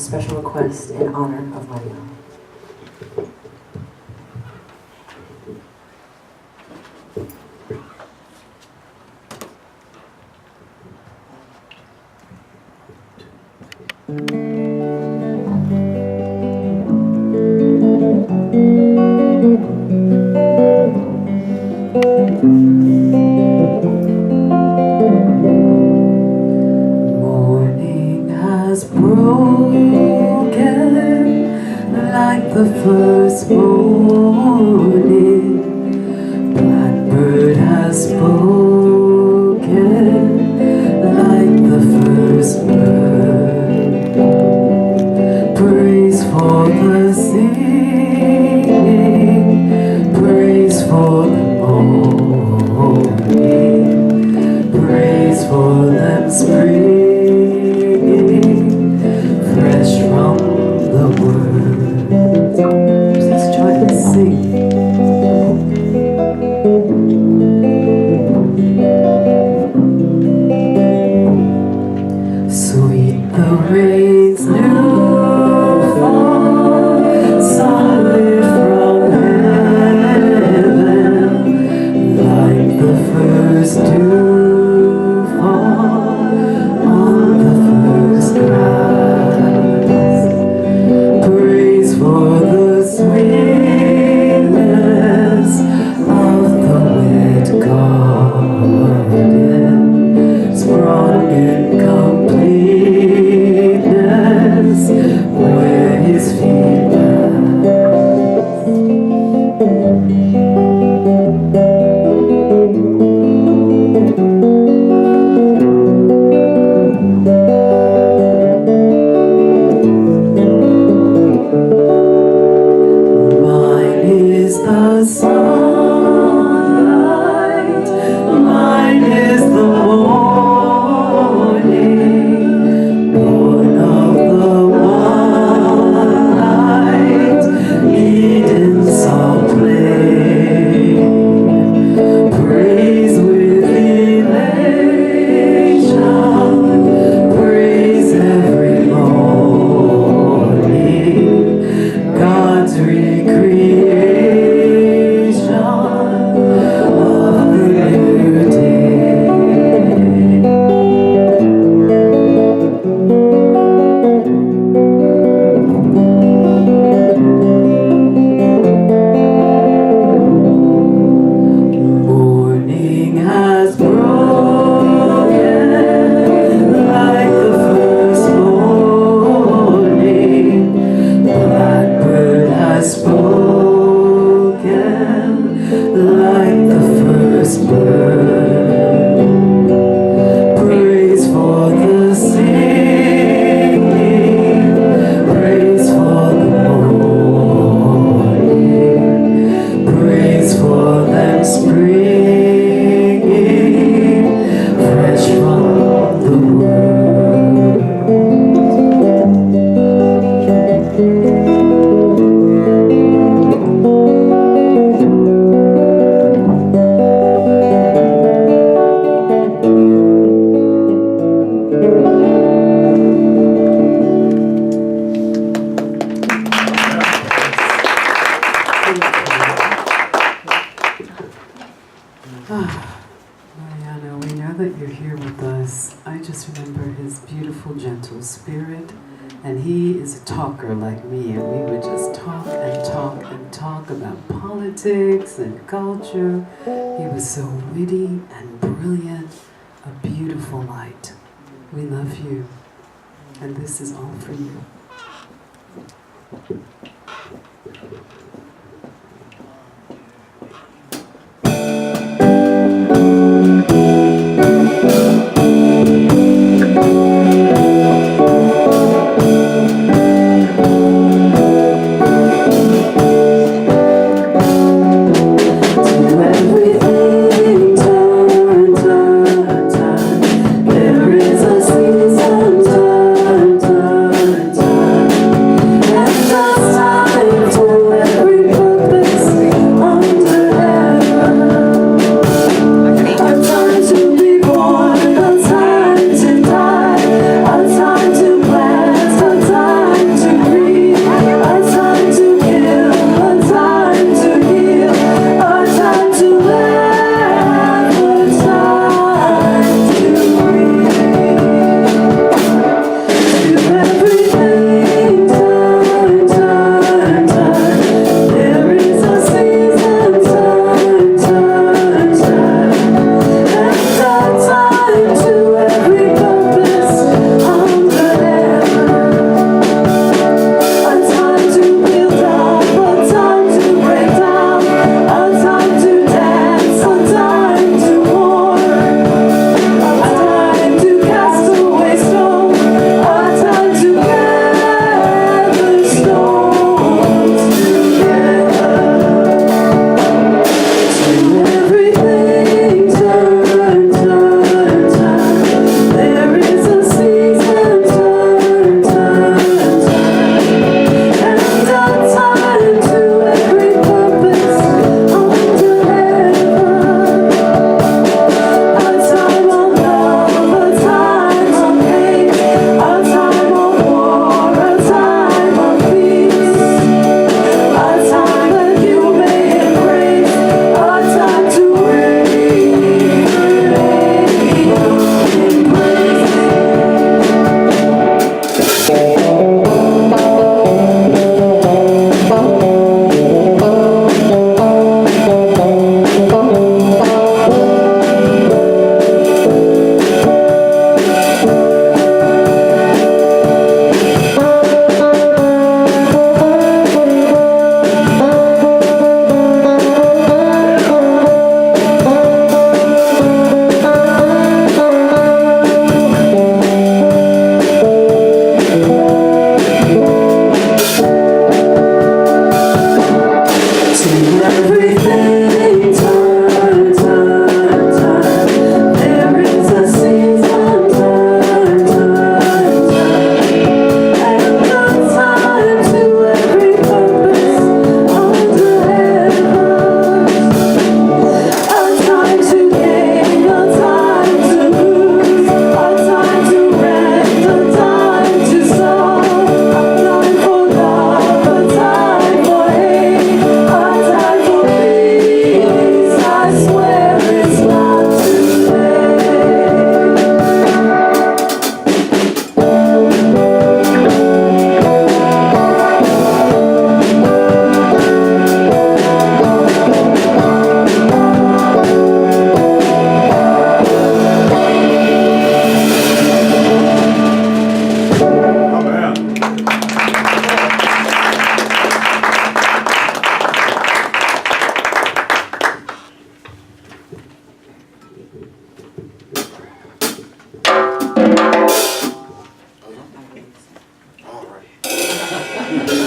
special request in honor of Mariano. Morning has broken like the first morning. Blackbird has spoken like the first bird. Praise for the singing, praise for the morning, praise for them springing fresh from the word. Please join us, sing. Sweet the rain's new fall, solid from heaven, like the first dew fall on the first grass. Praise for the sweetness of the wet garden, sprung in completeness where his feet Mine is the sunlight, mine is the morning, born of the one light, Eden's all play. Praise with elation, praise every morning, God's recreation of the new day. Morning has broken like the first morning. Blackbird has spoken like the first bird. Praise for the singing, praise for the morning, praise for them springing fresh from the word. Mariano, we know that you're here with us. I just remember his beautiful, gentle spirit, and he is a talker like me, and we would just talk and talk and talk about politics and culture. He was so witty and brilliant, a beautiful light. We love you, and this is all for you. There is a season, turn, turn, turn. And just time to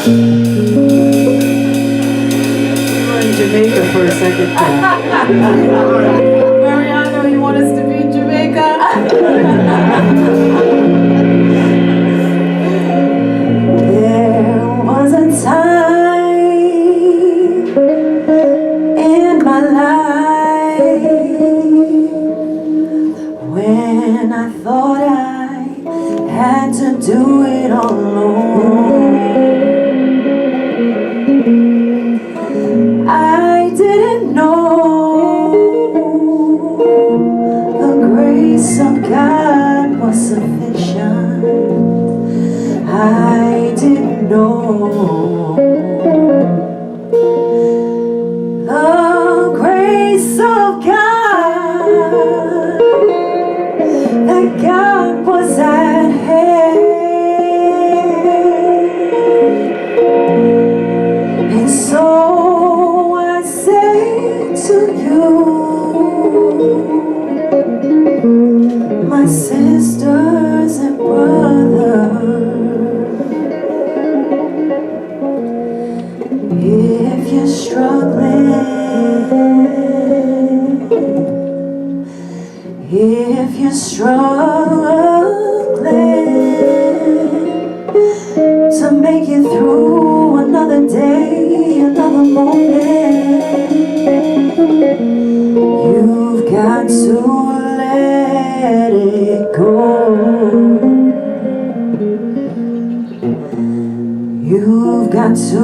We were in Jamaica for a second there. Mariano, you want us to be in Jamaica? There was a time in my life when I thought I had to do it all alone. I didn't know the grace of God was sufficient. I didn't know the grace of God, that God was at hand. And so I say to you, my sisters and brothers, if you're struggling, if you're struggling to make it through another day, another moment, you've got to let it go. You've got to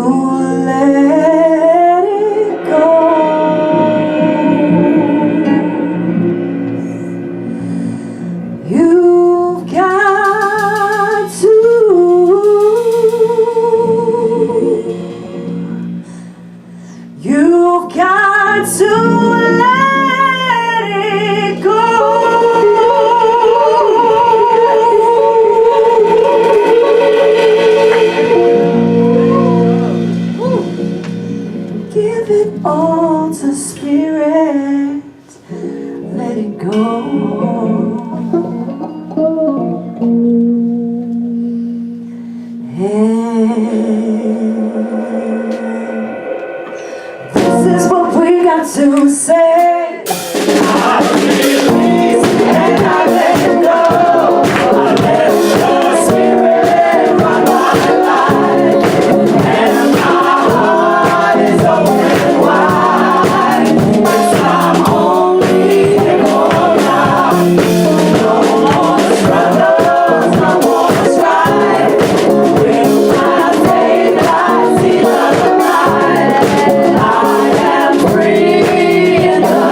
let it go. You've got to. You've got to let it go. Give it all to Spirit, let it go. And this is what we got to say. I release and I let it go. I let the Spirit run my life, and my heart is open wide. 'Cause I'm only going out. No more struggles, no more strife. With my faith I see the light. I am free in the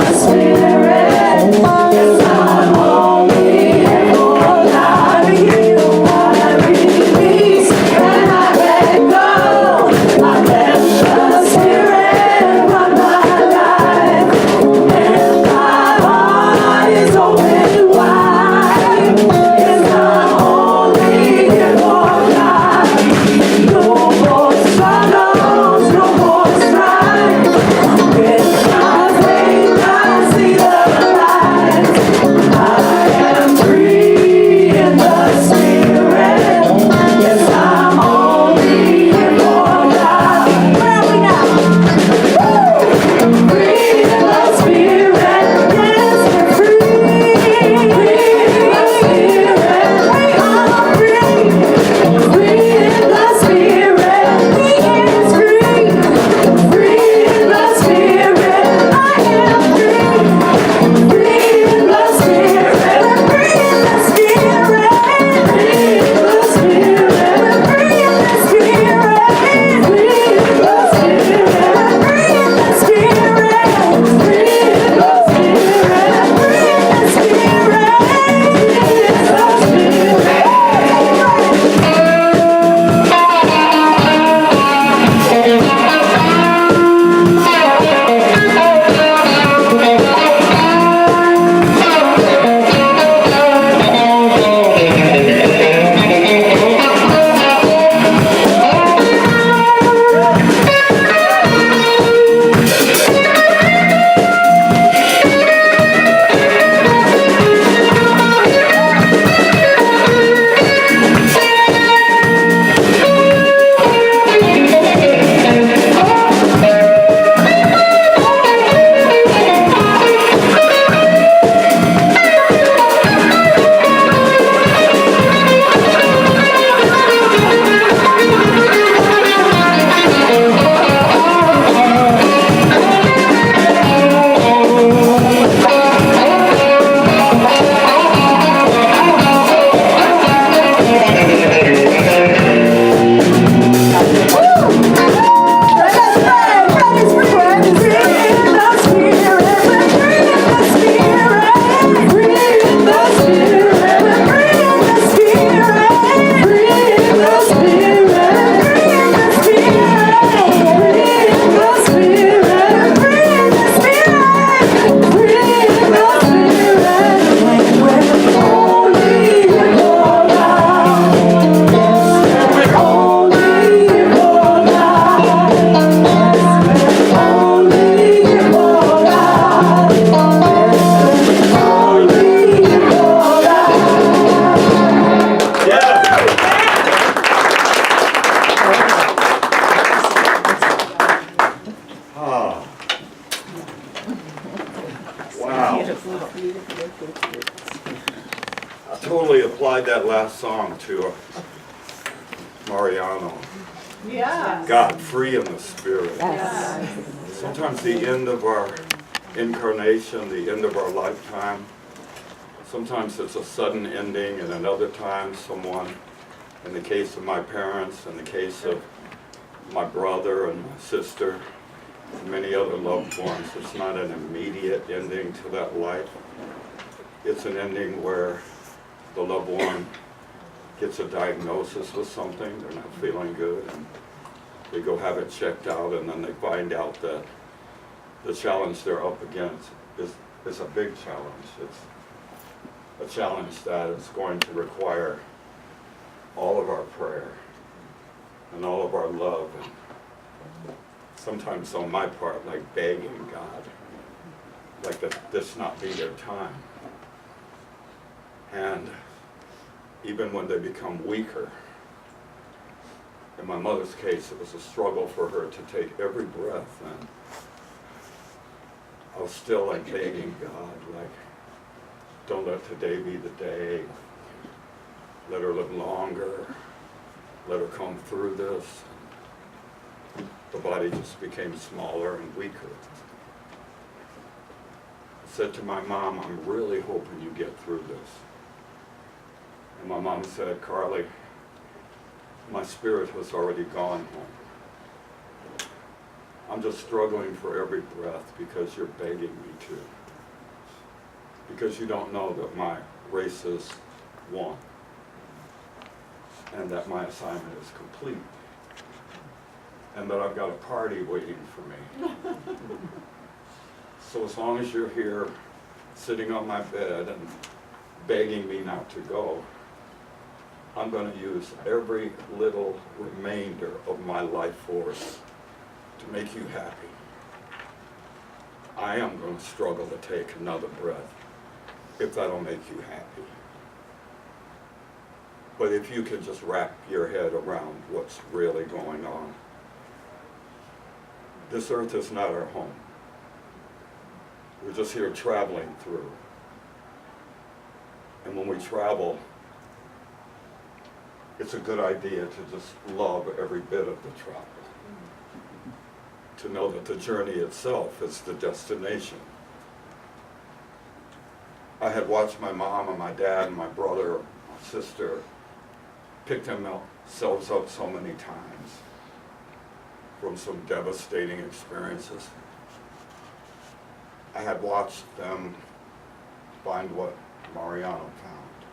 totally applied that last song to Mariano. Yeah. God, free in the spirit. Yes. Sometimes the end of our incarnation, the end of our lifetime, sometimes it's a sudden ending, and another time someone, in the case of my parents, in the case of my brother and my sister, and many other loved ones, it's not an immediate ending to that life. It's an ending where the loved one gets a diagnosis with something, they're not feeling good, and they go have it checked out, and then they find out that the challenge they're up against is a big challenge. It's a challenge that is going to require all of our prayer and all of our love, and sometimes on my part, like begging God, like that this not be their time. And even when they become weaker, in my mother's case, it was a struggle for her to take every breath, and I was still like begging God, like, don't let today be the day. Let her live longer. Let her come through this. The body just became smaller and weaker. I said to my mom, I'm really hoping you get through this. And my mom said, Carly, my spirit has already gone home. I'm just struggling for every breath because you're begging me to. Because you don't know that my race is won. And that my assignment is complete. And that I've got a party waiting for me. So as long as you're here sitting on my bed and begging me not to go, I'm going to use every little remainder of my life force to make you happy. I am going to struggle to take another breath if that'll make you happy. But if you could just wrap your head around what's really going on. This earth is not our home. We're just here traveling through. And when we travel, it's a good idea to just love every bit of the travel. To know that the journey itself is the destination. I had watched my mom and my dad and my brother, my sister, pick themselves up so many times from some devastating experiences. I had watched them find what Mariano found,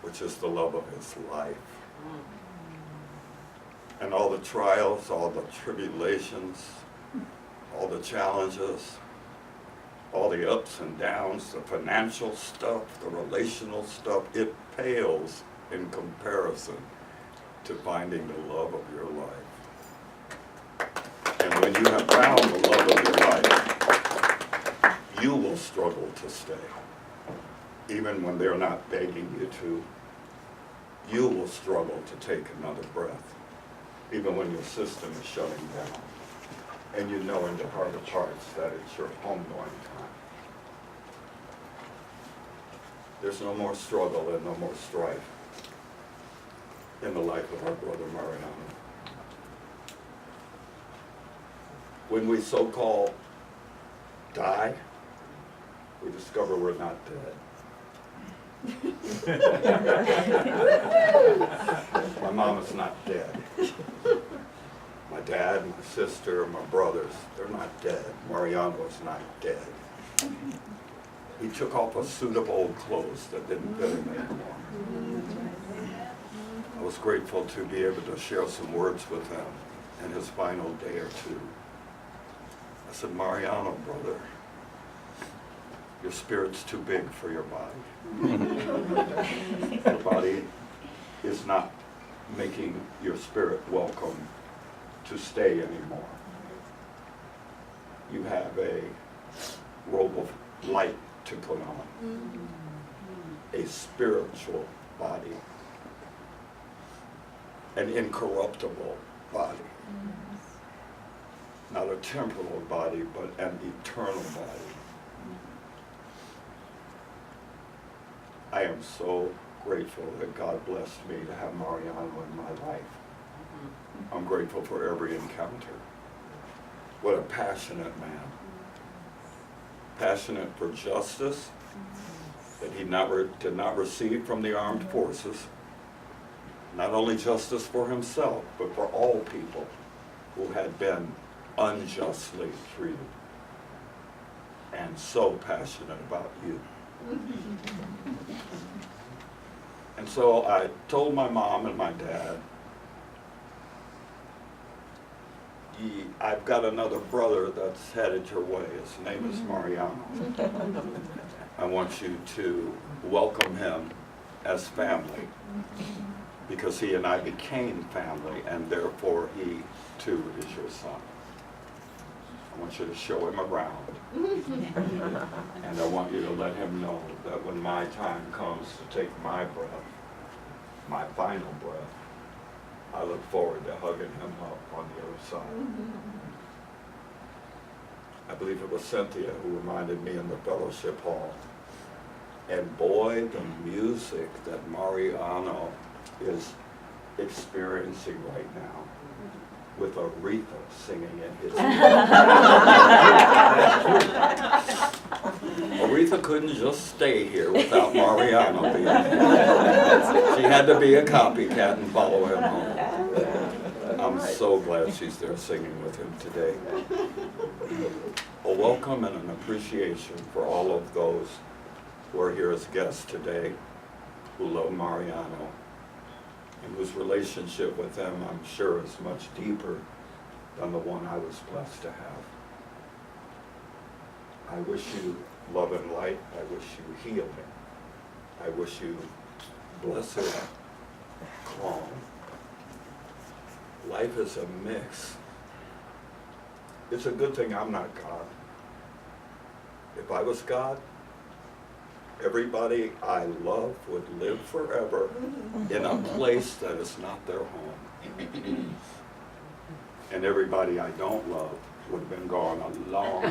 which is the love of his life. And all the trials, all the tribulations, all the challenges, all the ups and downs, the financial stuff, the relational stuff, it pales in comparison to finding the love of your life. And when you have found the love of your life, you will struggle to stay. Even when they're not begging you to, you will struggle to take another breath, even when your system is shutting down. And you know in your heart of hearts that it's your homegoing time. There's no more struggle and no more strife in the life of our brother Mariano. When we so-called die, we discover we're not dead. My mom is not dead. My dad, my sister, my brothers, they're not dead. Mariano is not dead. He took off a suit of old clothes that didn't fit him anymore. I was grateful to be able to share some words with him in his final day or two. I said, Mariano, brother, your spirit's too big for your body. Your body is not making your spirit welcome to stay anymore. You have a robe of light to put on, a spiritual body, an incorruptible body, not a temporal body, but an eternal body. I am so grateful that God blessed me to have Mariano in my life. I'm grateful for every encounter. What a passionate man. Passionate for justice that he did not receive from the armed forces. Not only justice for himself, but for all people who had been unjustly treated. And so passionate about you. And so I told my mom and my dad, I've got another brother that's headed your way. His name is Mariano. I want you to welcome him as family, because he and I became family, and therefore he too is your son. I want you to show him around. And I want you to let him know that when my time comes to take my breath, my final breath, I look forward to hugging him up on the other side. I believe it was Cynthia who reminded me in the fellowship hall. And boy, the music that Mariano is experiencing right now, with Aretha singing in his Aretha couldn't just stay here without Mariano being here. She had to be a copycat and follow him home. I'm so glad she's there singing with him today. A welcome and an appreciation for all of those who are here as guests today, who love Mariano, and whose relationship with him, I'm sure, is much deeper than the one I was blessed to have. I wish you love and light. I wish you healing. I wish you blessed calm. Life is a mix. It's a good thing I'm not God. If I was God, everybody I love would live forever in a place that is not their home. And everybody I don't love would have been gone a long time.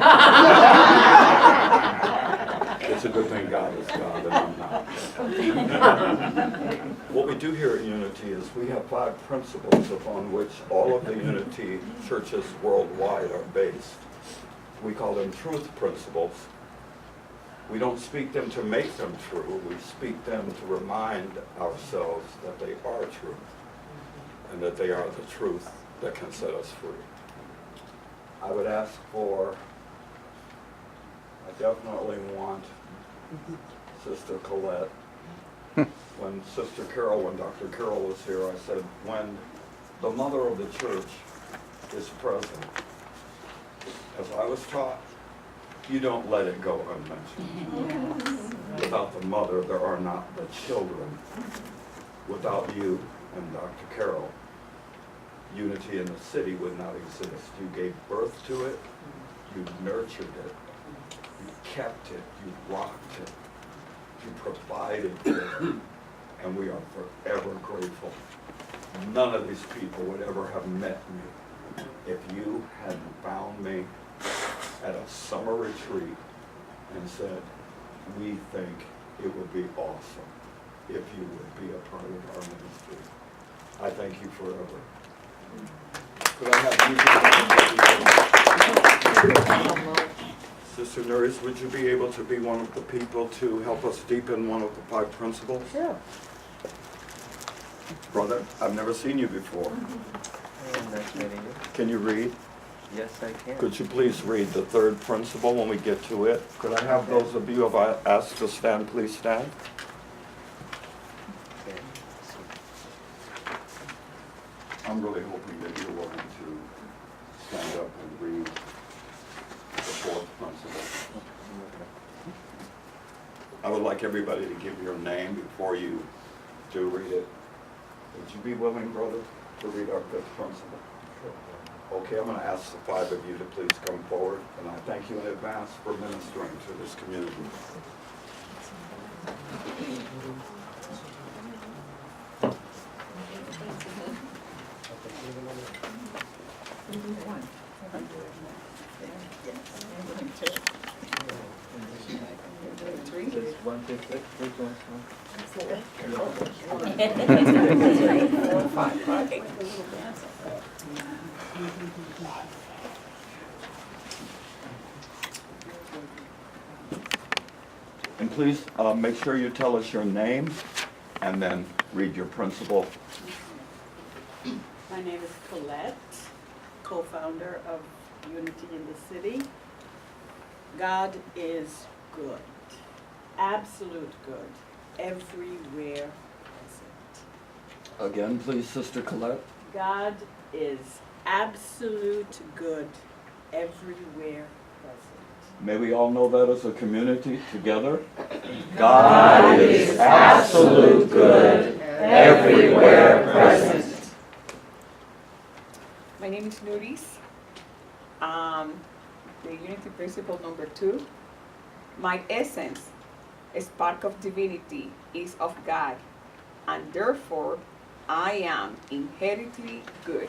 It's a good thing God is God and I'm not. What we do here at Unity is we have 5 principles upon which all of the Unity churches worldwide are based. We call them truth principles. We don't speak them to make them true. We speak them to remind ourselves that they are true and that they are the truth that can set us free. I would ask for, I definitely want Sister Colette. When Sister Carol, when Dr. Carol was here, I said, when the mother of the church is present, as I was taught, you don't let it go unmentioned. Without the mother, there are not the children. Without you and Dr. Carol, Unity in the city would not exist. You gave birth to it, you nurtured it, you kept it, you rocked it, you provided for it, and we are forever grateful. None of these people would ever have met me if you hadn't found me at a summer retreat and said, we think it would be awesome if you would be a part of our ministry. I thank you forever. Could I have you, Sister Nerys, would you be able to be one of the people to help us deepen one of the 5 principles? Sure. Brother, I've never seen you before. Nice meeting you. Can you read? Yes, I can. Could you please read the 3rd principle when we get to it? Could I have those of you who have asked to stand, please stand? Okay. I'm really hoping that you're willing to stand up and read the 4th principle. I would like everybody to give your name before you do read it. Would you be willing, brother, to read our 5th principle? Okay, I'm going to ask the 5 of you to please come forward, and I thank you in advance for ministering to this community. This is 1 Which one's one? And please make sure you tell us your name and then read your principle. My name is Colette, co-founder of Unity in the City. God is good, absolute good, everywhere present. Again, please, Sister Colette. God is absolute good, everywhere present. May we all know that as a community together. God is absolute good, everywhere present. My name is Nuris. The Unity Principle number 2. My essence, a spark of divinity, is of God, and therefore I am inherently good.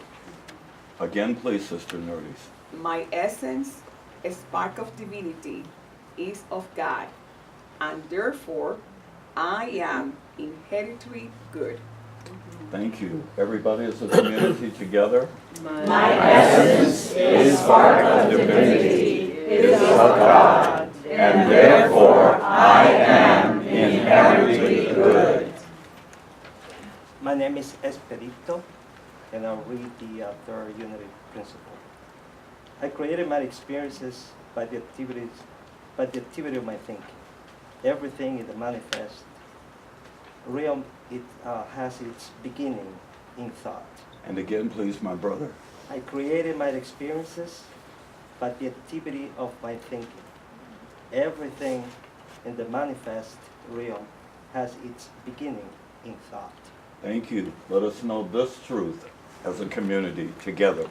Again, please, Sister Nurdis. My essence, a spark of divinity, is of God, and therefore I am inherently good. Thank you. Everybody as a community together. My essence is spark of divinity, is of God, and therefore I am inherently good. My name is Esperito, and I'll read the third unity principle. I created my experiences by the activity of my thinking. Everything in the manifest realm, it has its beginning in thought. And again, please, my brother. I created my experiences by the activity of my thinking. Everything in the manifest realm has its beginning in thought. Thank you. Let us know this truth as a community together.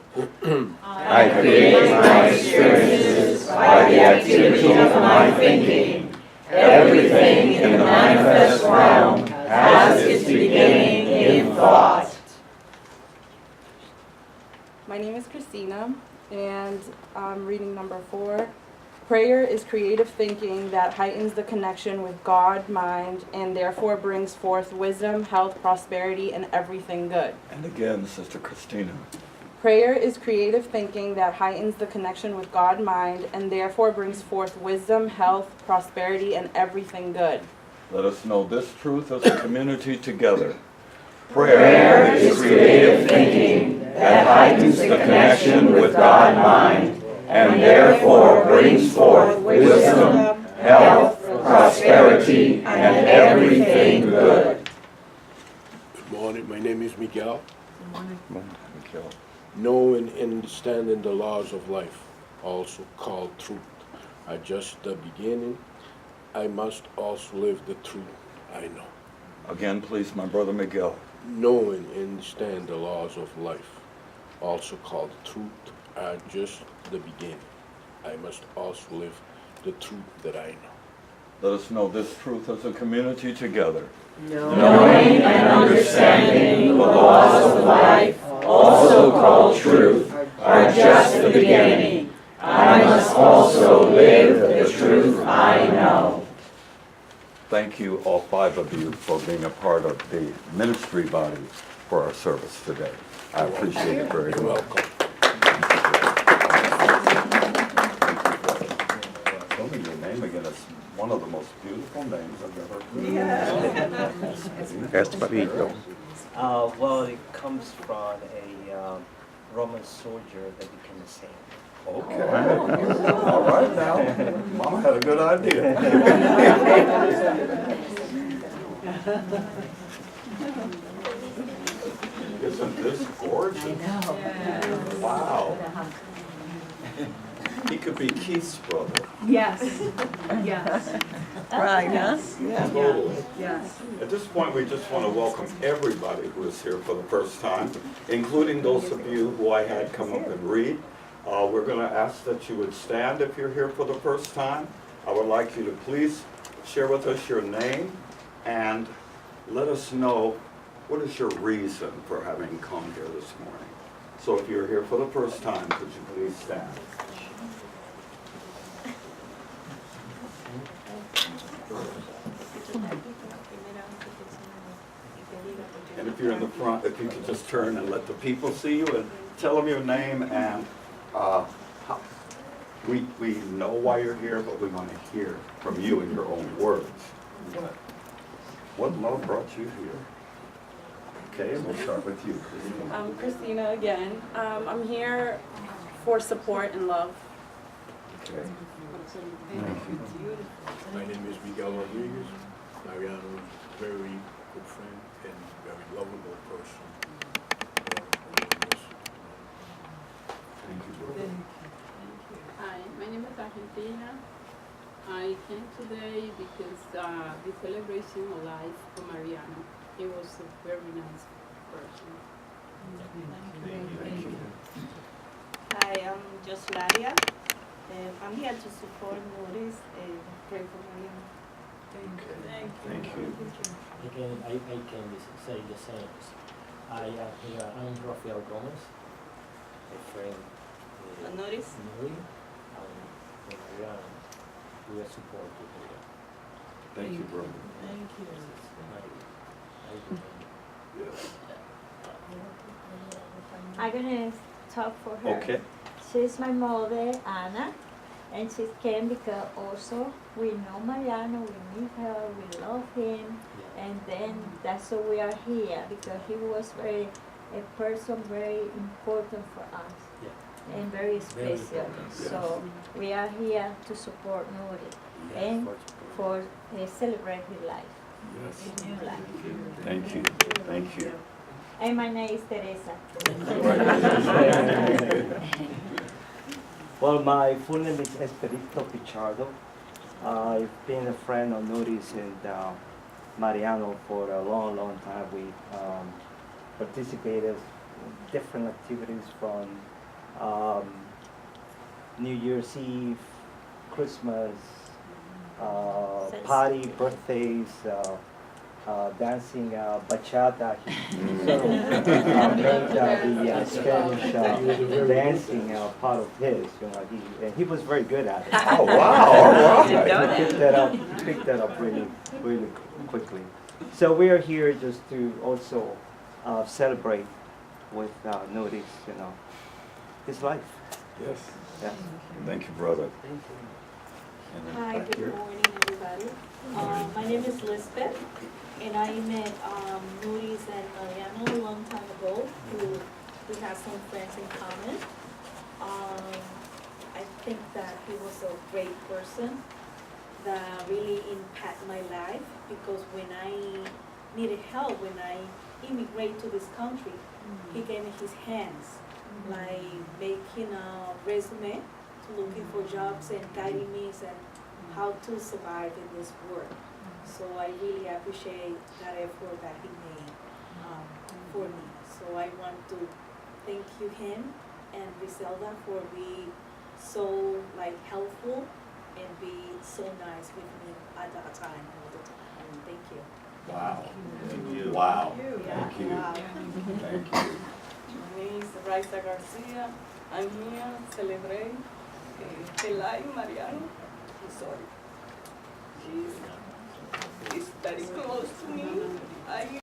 I create my experiences by the activity of my thinking. Everything in the manifest realm has its beginning in thought. My name is Christina, and I'm reading number 4. Prayer is creative thinking that heightens the connection with God, mind, and therefore brings forth wisdom, health, prosperity, and everything good. And again, Sister Christina. Prayer is creative thinking that heightens the connection with God, mind, and therefore brings forth wisdom, health, prosperity, and everything good. Let us know this truth as a community together. Prayer is creative thinking that heightens the connection with God, mind, and therefore brings forth wisdom, health, prosperity, and everything good. Good morning. My name is Miguel. Mikhail. Knowing and understanding the laws of life, also called truth, are just the beginning. I must also live the truth I know. Again, please, my brother Miguel. Knowing and understand the laws of life, also called truth, are just the beginning. I must also live the truth that I know. Let us know this truth as a community together. Knowing and understanding the laws of life, also called truth, are just the beginning. I must also live the truth I know. Thank you, all 5 of you, for being a part of the ministry body for our service today. I appreciate it very You're much. welcome. Tell me your name again. It's one of the most beautiful names I've ever heard. Esperito. Well, it comes from a Roman soldier that became a saint. Okay. All right now. Mama had a good idea. Isn't this gorgeous? Wow. He could be Keith's brother. Yes, yes. Right, huh? Totally. Yes. At this point, we just want to welcome everybody who is here for the first time, including those of you who I had come up and read. We're going to ask that you would stand if you're here for the first time. I would like you to please share with us your name and let us know what is your reason for having come here this morning. So if you're here for the first time, could you please stand? if you're in the front, if you could just turn and let the people see you and tell them your name and we know why you're here, but we want to hear from you in your own words. What love brought you here? Okay, and we'll start with you, Christina. I'm Christina again. I'm here for support and love. Okay. My name is Miguel Rodriguez. Mariano is a very good friend and very lovable person. Thank you, brother. Hi, my name is Argentina. I came today because the celebration of life for Mariano. He was a very nice person. Thank you. Hi, I'm Joslaria, and I'm here to support Maurice and pray for Mariano. Okay. Thank you. Again, I can say the same. I am here, I'm Rafael Gomez, a friend Notice? Nuri, and Mariano. We are supported here. Thank you, brother. Thank you. Yes. I'm gonna talk for her. Okay. She's my mother, Anna, and she came because also we know Mariano, we meet her, we love him, and then that's why we are here because he was a person very important for us and very special. So we are here to support Nuri and for celebrate his life. Yes. His new life. Thank you. Thank you. And my name is Teresa. Well, my full name is Esperito Pichardo. I've been a friend of Nuri's and Mariano for a long, long time. We participated in different activities from New Year's Eve, Christmas, party, birthdays, dancing bachata. He sort of made the Spanish dancing part of his. And he was very good at it. Oh, wow, all right. He picked that up really, really quickly. So we are here just to also celebrate with Nuri's, his life. Yes. Yeah. Thank you, brother. And then Hi, back good here. morning, everybody. My name is Lisbeth, and I met Maurice and Mariano a long time ago. We have some friends in common. I think that he was a great person that really impacted my life because when I needed help, when I immigrated to this country, he gave me his hands, like making a resume, looking for jobs and guiding me and how to survive in this world. So I really appreciate that effort that he made for me. So I want to thank you him and Griselda for being so helpful and be so nice with me at that time, all the time. Thank you. Wow. Thank you. Wow. Yeah. Thank you. Wow. Thank you. My name is Raisa Garcia. I'm here to celebrate the life Mariano. Sorry. She's very close to me.